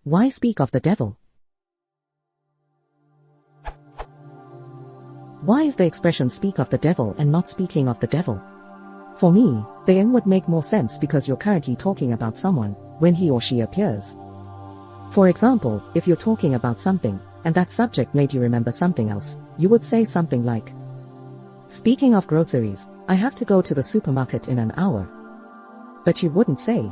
Why speak of the devil? Why is the expression speak of the devil and not speaking of the devil? For me, the end would make more sense because you're currently talking about someone when he or she appears. For example, if you're talking about something, and that subject made you remember something else, you would say something like, speaking of groceries, I have to go to the supermarket in an hour. But you wouldn't say,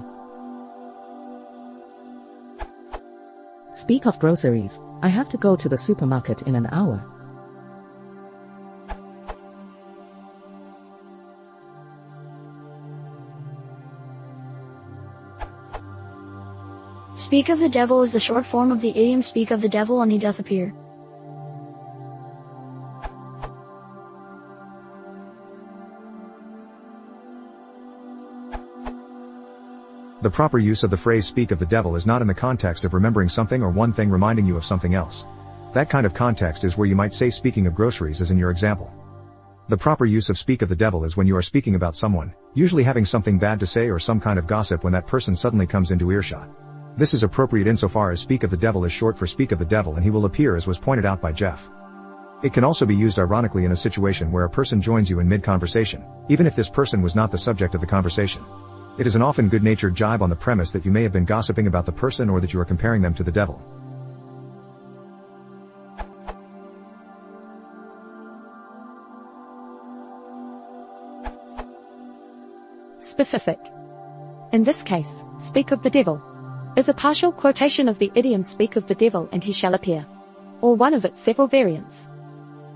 speak of groceries, I have to go to the supermarket in an hour. Speak of the devil is the short form of the idiom speak of the devil and he doth appear. The proper use of the phrase speak of the devil is not in the context of remembering something or one thing reminding you of something else. That kind of context is where you might say speaking of groceries as in your example. The proper use of speak of the devil is when you are speaking about someone, usually having something bad to say or some kind of gossip when that person suddenly comes into earshot. This is appropriate insofar as speak of the devil is short for speak of the devil and he will appear, as was pointed out by Jeff. It can also be used ironically in a situation where a person joins you in mid-conversation, even if this person was not the subject of the conversation. It is an often good-natured jibe on the premise that you may have been gossiping about the person or that you are comparing them to the devil. Specific. In this case, speak of the devil is a partial quotation of the idiom speak of the devil and he shall appear, or one of its several variants.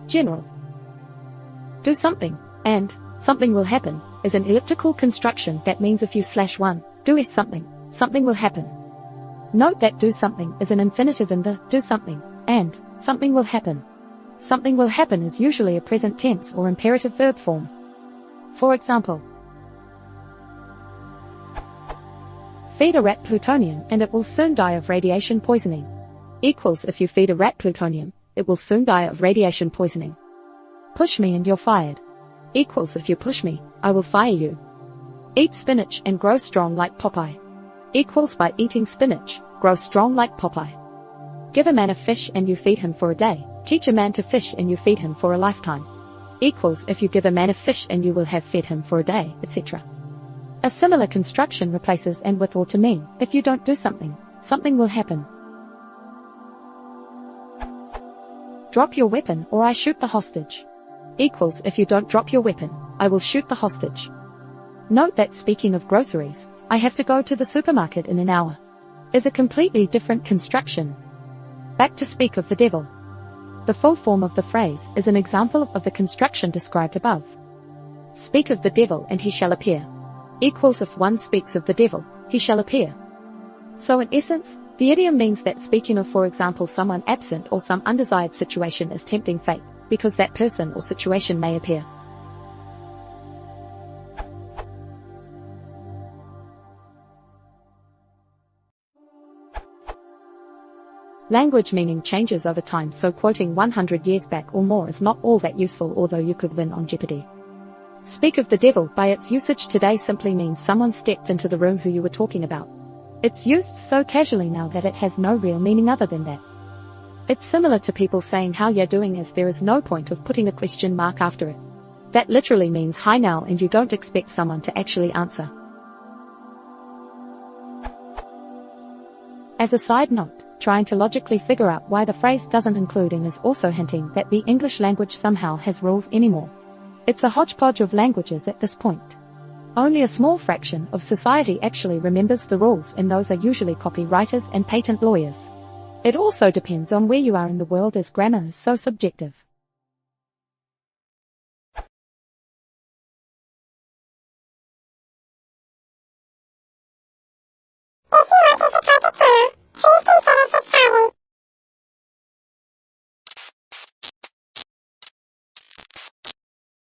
General. Do something, and something will happen, is an elliptical construction that means if you/1, do something, something will happen. Note that do something is an infinitive in the do something, and something will happen. Something will happen is usually a present tense or imperative verb form. For example, feed a rat plutonium and it will soon die of radiation poisoning. Equals if you feed a rat plutonium, it will soon die of radiation poisoning. Push me and you're fired. Equals if you push me, I will fire you. Eat spinach and grow strong like Popeye. Equals by eating spinach, grow strong like Popeye. Give a man a fish and you feed him for a day. Teach a man to fish and you feed him for a lifetime. Equals if you give a man a fish and you will have fed him for a day, etc. A similar construction replaces and with or to mean, if you don't do something, something will happen. Drop your weapon or I shoot the hostage. Equals if you don't drop your weapon, I will shoot the hostage. Note that speaking of groceries, I have to go to the supermarket in an hour, is a completely different construction. Back to speak of the devil. The full form of the phrase is an example of the construction described above. Speak of the devil and he shall appear. Equals if one speaks of the devil, he shall appear. So in essence, the idiom means that speaking of, for example, someone absent or some undesired situation is tempting fate, because that person or situation may appear. Language meaning changes over time, so quoting 100 years back or more is not all that useful, although you could win on Jeopardy! Speak of the devil by its usage today simply means someone stepped into the room who you were talking about. It's used so casually now that it has no real meaning other than that. It's similar to people saying how you're doing, as there is no point of putting a question mark after it. That literally means hi now, and you don't expect someone to actually answer. As a side note, trying to logically figure out why the phrase doesn't include in is also hinting that the English language somehow has rules anymore. It's a hodgepodge of languages at this point. Only a small fraction of society actually remembers the rules, and those are usually copywriters and patent lawyers. It also depends on where you are in the world, as grammar is so subjective. If you want to support the channel,